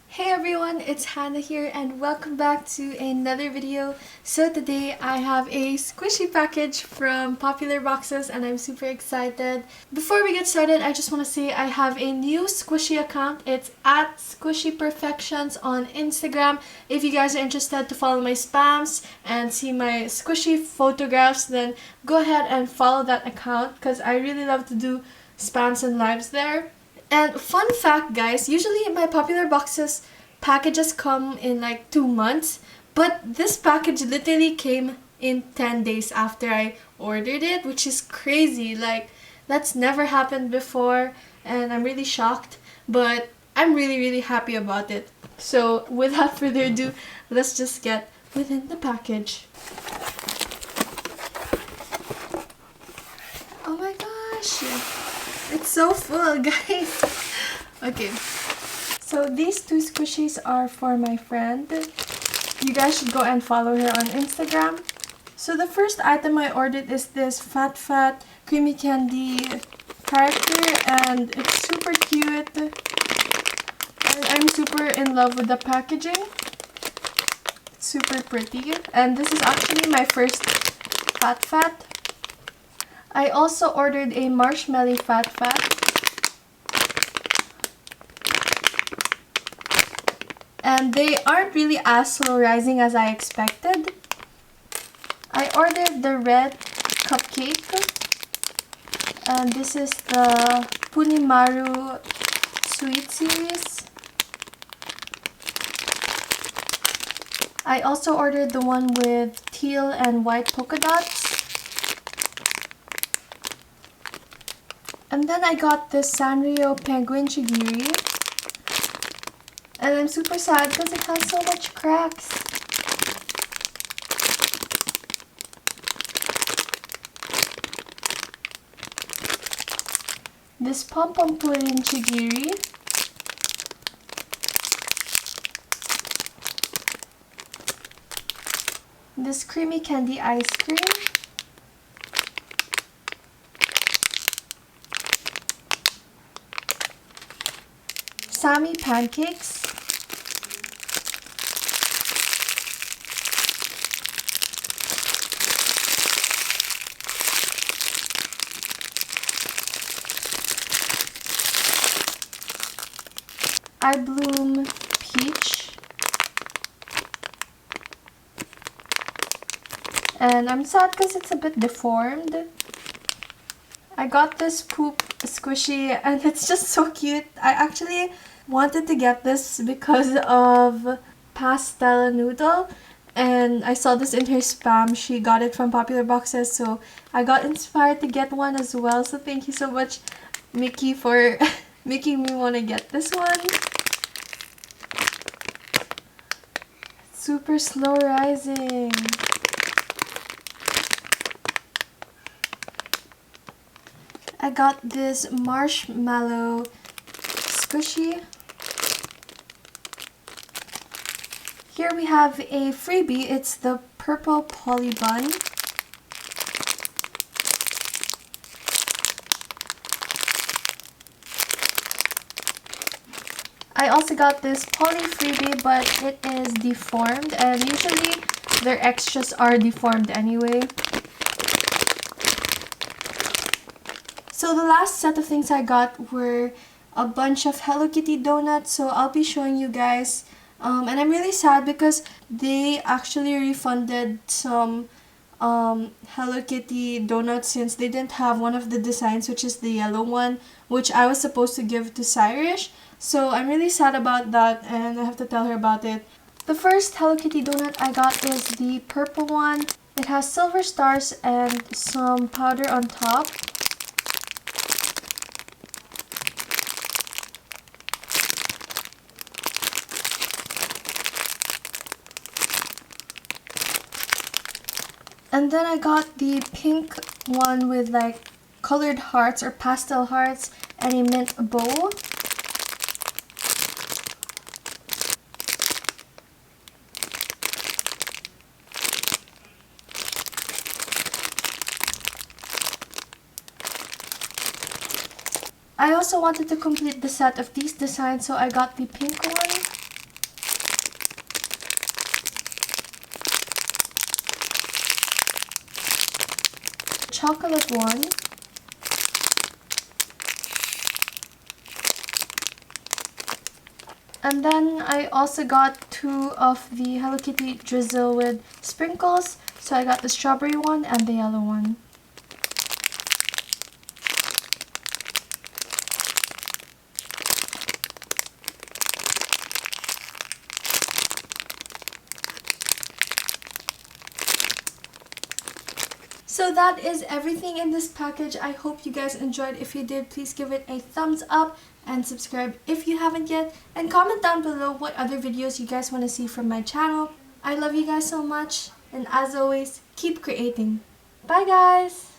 Hey everyone, it's Hannah here and welcome back to another video. So today I have a squishy package from Popular Boxes and I'm super excited. Before we get started, I just want to say I have a new squishy account. It's at Squishy Perfections on Instagram. If you guys are interested to follow my spams and see my squishy photographs, then go ahead and follow that account because I really love to do spams and lives there. And fun fact guys, usually my Popular Boxes packages come in like 2 months, but this package literally came in 10 days after I ordered it, which is crazy. Like, that's never happened before and I'm really shocked, but I'm really happy about it. So without further ado, let's just get within the package. Oh my gosh! It's so full, guys. Okay, so these two squishies are for my friend. You guys should go and follow her on Instagram. So the first item I ordered is this Fat Creamy Candy character, and it's super cute. And I'm super in love with the packaging. It's super pretty. And this is actually my first Fat. I also ordered a Marshmallow Fat. And they aren't really as polarizing as I expected. I ordered the red cupcake. And this is the Punimaru Sweet Series. I also ordered the one with teal and white polka dots. And then I got this Sanrio Penguin Chigiri. And I'm super sad because it has so much cracks. This Pom Pom Pudding Chigiri. This Creamy Candy Ice Cream. Sammy Pancakes. I Bloom Peach. And I'm sad because it's a bit deformed. I got this Poop squishy and it's just so cute. I actually wanted to get this because of Pastella Noodle, and I saw this in her spam. She got it from Popular Boxes, so I got inspired to get one as well. So thank you so much, Mickey, for making me want to get this one. Super slow rising. I got this marshmallow squishy. Here we have a freebie. It's the purple poly bun. I also got this poly freebie, but it is deformed, and usually their extras are deformed anyway. So the last set of things I got were a bunch of Hello Kitty donuts, so I'll be showing you guys. And I'm really sad because they actually refunded some Hello Kitty donuts since they didn't have one of the designs, which is the yellow one, which I was supposed to give to Cyrus. So I'm really sad about that and I have to tell her about it. The first Hello Kitty donut I got is the purple one. It has silver stars and some powder on top. And then I got the pink one with like colored hearts or pastel hearts and a mint bow. I also wanted to complete the set of these designs, so I got the pink one, chocolate one, and then I also got two of the Hello Kitty drizzle with sprinkles, so I got the strawberry one and the yellow one. So that is everything in this package. I hope you guys enjoyed. If you did, please give it a thumbs up and subscribe if you haven't yet. And comment down below what other videos you guys want to see from my channel. I love you guys so much. And as always, keep creating. Bye guys!